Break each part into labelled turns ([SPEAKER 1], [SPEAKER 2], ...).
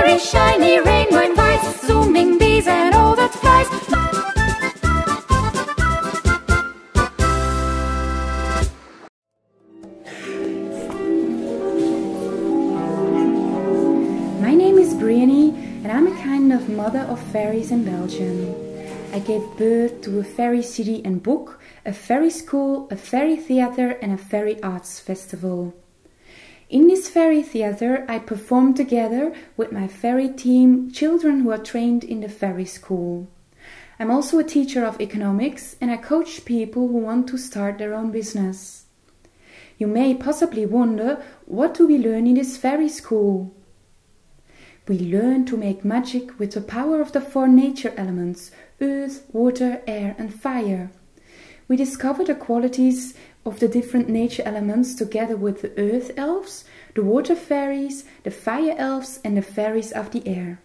[SPEAKER 1] very shiny rainbow invites zooming bees and all that flies.
[SPEAKER 2] My name is Briony and I'm a kind of mother of fairies in Belgium. I gave birth to a fairy city and book, a fairy school, a fairy theatre and a fairy arts festival. In this fairy theatre I performed together with my fairy team children who are trained in the fairy school. I'm also a teacher of economics and I coach people who want to start their own business. You may possibly wonder, what do we learn in this fairy school? We learn to make magic with the power of the 4 nature elements: earth, water, air and fire. We discover the qualities of the different nature elements together with the earth elves, the water fairies, the fire elves and the fairies of the air.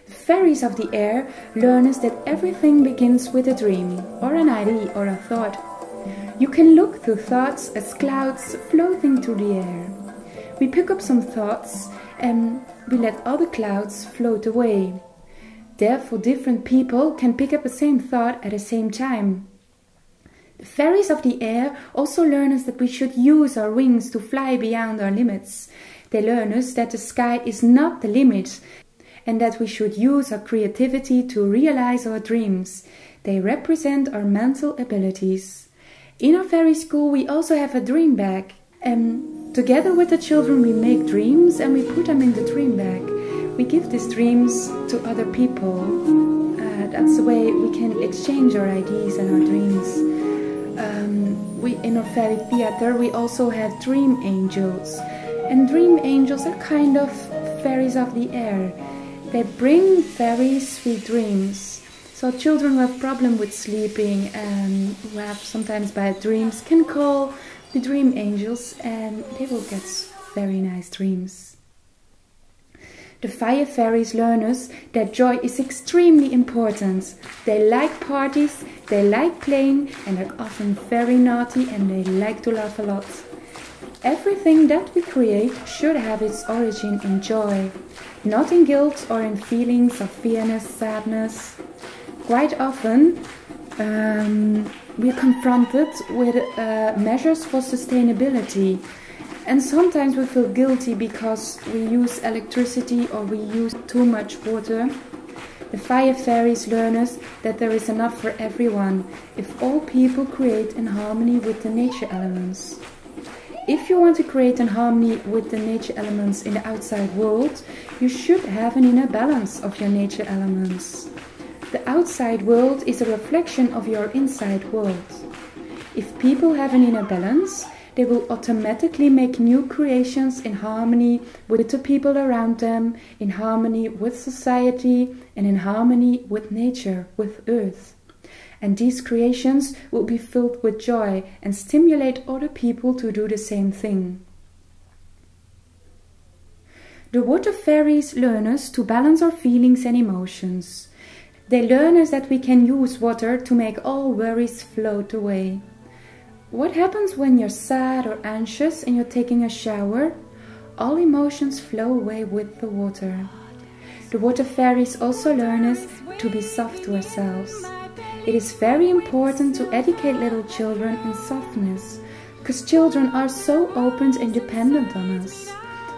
[SPEAKER 2] The fairies of the air learn us that everything begins with a dream, or an idea or a thought. You can look through thoughts as clouds floating through the air. We pick up some thoughts and we let other clouds float away. Therefore, different people can pick up the same thought at the same time. The fairies of the air also learn us that we should use our wings to fly beyond our limits. They learn us that the sky is not the limit and that we should use our creativity to realize our dreams. They represent our mental abilities. In our fairy school we also have a dream bag. Together with the children we make dreams and we put them in the dream bag. We give these dreams to other people. That's the way we can exchange our ideas and our dreams. In our fairy theatre we also have dream angels. And dream angels are kind of fairies of the air. They bring very sweet dreams. So children who have problem with sleeping and who have sometimes bad dreams can call the dream angels and they will get very nice dreams. The fire fairies learn us that joy is extremely important. They like parties, they like playing and they're often very naughty and they like to laugh a lot. Everything that we create should have its origin in joy, not in guilt or in feelings of fearness, sadness. Quite often we're confronted with measures for sustainability. And sometimes we feel guilty because we use electricity or we use too much water. The fire fairies learn us that there is enough for everyone if all people create in harmony with the nature elements. If you want to create in harmony with the nature elements in the outside world, you should have an inner balance of your nature elements. The outside world is a reflection of your inside world. If people have an inner balance, they will automatically make new creations in harmony with the people around them, in harmony with society, and in harmony with nature, with earth. And these creations will be filled with joy and stimulate other people to do the same thing. The water fairies learn us to balance our feelings and emotions. They learn us that we can use water to make all worries float away. What happens when you're sad or anxious and you're taking a shower? All emotions flow away with the water. The water fairies also learn us to be soft to ourselves. It is very important to educate little children in softness, because children are so open and dependent on us.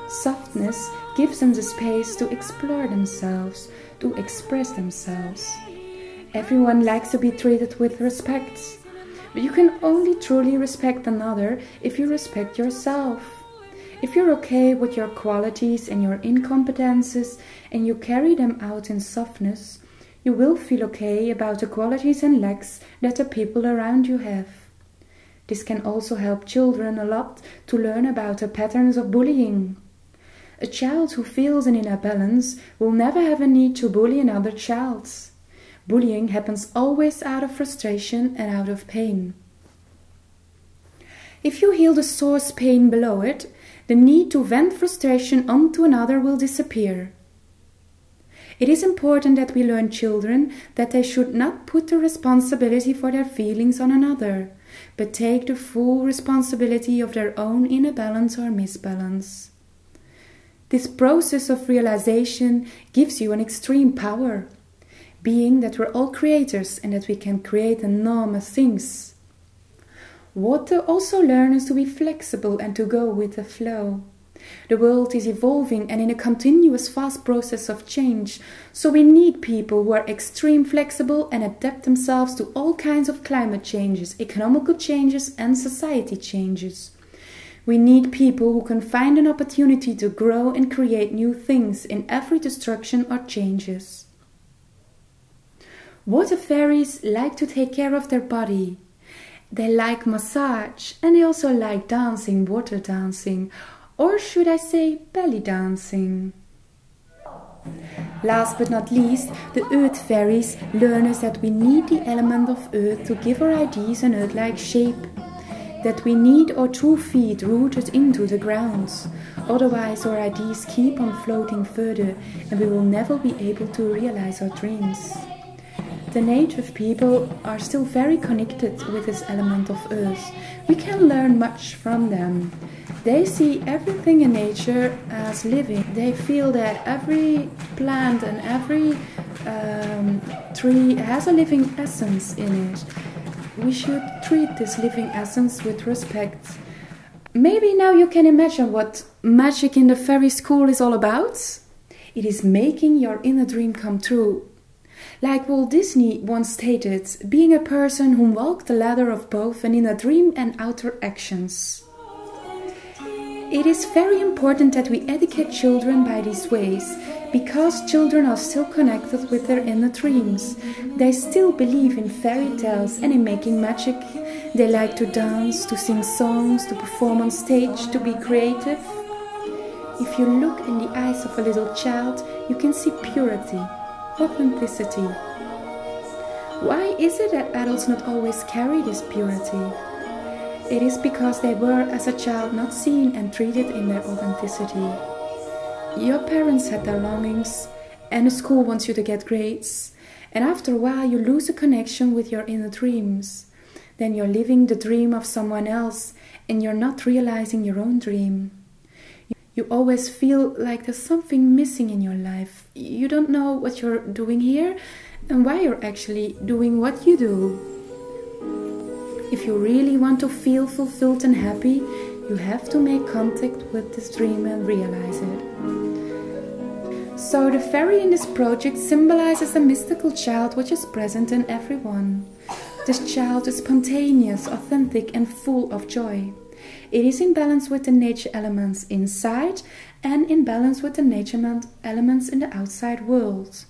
[SPEAKER 2] Softness gives them the space to explore themselves, to express themselves. Everyone likes to be treated with respect. But you can only truly respect another if you respect yourself. If you're okay with your qualities and your incompetences and you carry them out in softness, you will feel okay about the qualities and lacks that the people around you have. This can also help children a lot to learn about the patterns of bullying. A child who feels an inner balance will never have a need to bully another child. Bullying happens always out of frustration and out of pain. If you heal the source pain below it, the need to vent frustration onto another will disappear. It is important that we learn children that they should not put the responsibility for their feelings on another, but take the full responsibility of their own inner balance or misbalance. This process of realization gives you an extreme power, being that we're all creators and that we can create enormous things. What to also learn is to be flexible and to go with the flow. The world is evolving and in a continuous fast process of change, so we need people who are extreme flexible and adapt themselves to all kinds of climate changes, economical changes and society changes. We need people who can find an opportunity to grow and create new things in every destruction or changes. Water fairies like to take care of their body. They like massage and they also like dancing, water dancing, or should I say belly dancing. Last but not least, the earth fairies learn us that we need the element of earth to give our ideas an earth-like shape. That we need our 2 feet rooted into the ground. Otherwise our ideas keep on floating further and we will never be able to realize our dreams. The native people are still very connected with this element of earth. We can learn much from them. They see everything in nature as living. They feel that every plant and every tree has a living essence in it. We should treat this living essence with respect. Maybe now you can imagine what magic in the fairy school is all about. It is making your inner dream come true. Like Walt Disney once stated, being a person who walked the ladder of both an inner dream and outer actions. It is very important that we educate children by these ways, because children are still connected with their inner dreams. They still believe in fairy tales and in making magic. They like to dance, to sing songs, to perform on stage, to be creative. If you look in the eyes of a little child, you can see purity, authenticity. Why is it that adults not always carry this purity? It is because they were, as a child, not seen and treated in their authenticity. Your parents had their longings, and the school wants you to get grades, and after a while you lose a connection with your inner dreams. Then you're living the dream of someone else, and you're not realizing your own dream. You always feel like there's something missing in your life. You don't know what you're doing here, and why you're actually doing what you do. If you really want to feel fulfilled and happy, you have to make contact with this dream and realize it. So the fairy in this project symbolizes a mystical child which is present in everyone. This child is spontaneous, authentic and full of joy. It is in balance with the nature elements inside and in balance with the nature elements in the outside world.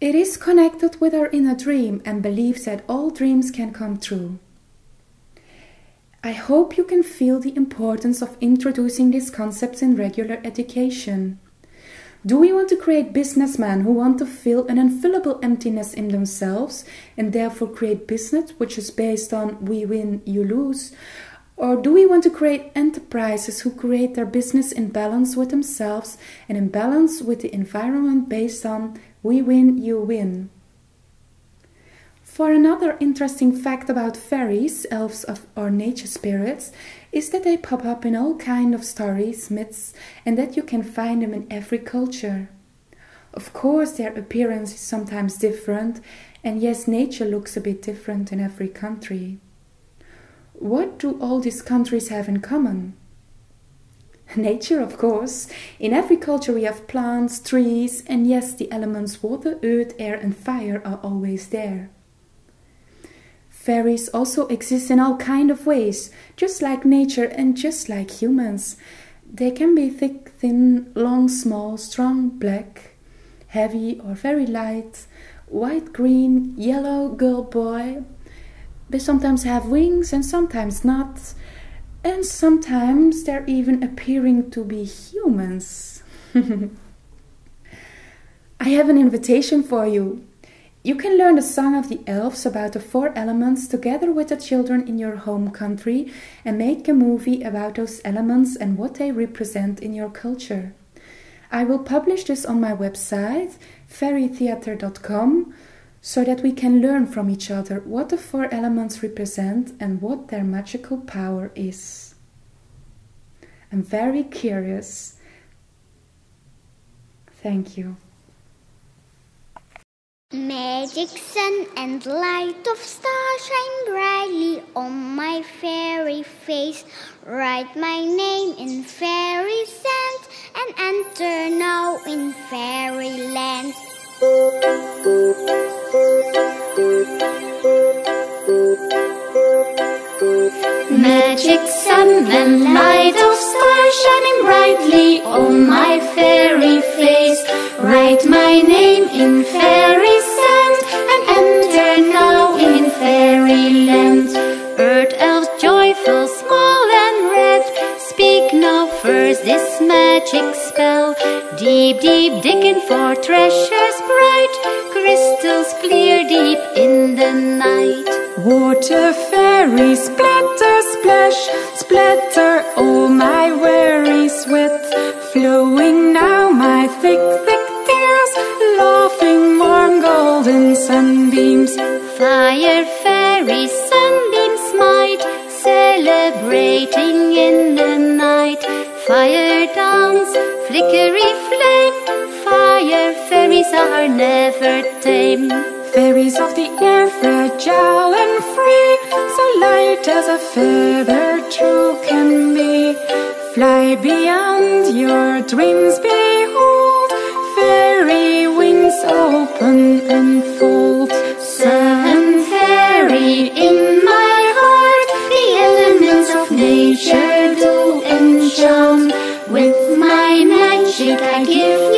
[SPEAKER 2] It is connected with our inner dream and believes that all dreams can come true. I hope you can feel the importance of introducing these concepts in regular education. Do we want to create businessmen who want to fill an unfillable emptiness in themselves and therefore create business which is based on we win, you lose? Or do we want to create enterprises who create their business in balance with themselves and in balance with the environment based on we win, you win? For another interesting fact about fairies, elves or nature spirits, is that they pop up in all kinds of stories, myths, and that you can find them in every culture. Of course, their appearance is sometimes different, and yes, nature looks a bit different in every country. What do all these countries have in common? Nature, of course. In every culture we have plants, trees, and yes, the elements water, earth, air and fire are always there. Fairies also exist in all kinds of ways, just like nature and just like humans. They can be thick, thin, long, small, strong, black, heavy or very light, white, green, yellow, girl, boy. They sometimes have wings and sometimes not. And sometimes they're even appearing to be humans. I have an invitation for you. You can learn the song of the elves about the 4 elements together with the children in your home country and make a movie about those elements and what they represent in your culture. I will publish this on my website, fairytheater.com, so that we can learn from each other what the 4 elements represent and what their magical power is. I'm very curious. Thank you.
[SPEAKER 3] Magic sun and light of stars shine brightly on my fairy face. Write my name in fairy sand and enter now in fairyland.
[SPEAKER 1] Magic sun and light of stars shining brightly on my fairy face. Write my name in fairy sand and enter now in fairyland. Earth elves joyful, small and red, speak now first this magic spell. Deep, deep digging for treasures bright, crystals clear deep in the night.
[SPEAKER 4] Water fairies splatter, splash, splatter all my worries wet. Flowing now my thick, thick tears, laughing warm golden sunbeams.
[SPEAKER 1] Fire fairies, sunbeams might, celebrating in the night. Fire dance, flickery flame, fire fairies are never tame.
[SPEAKER 4] Fairies of the air, fragile and free, so light as a feather true can be. Fly beyond your dreams, behold, fairy wings open and fold.
[SPEAKER 1] Sun fairy in my heart, the elements of nature do enchant. With my magic I give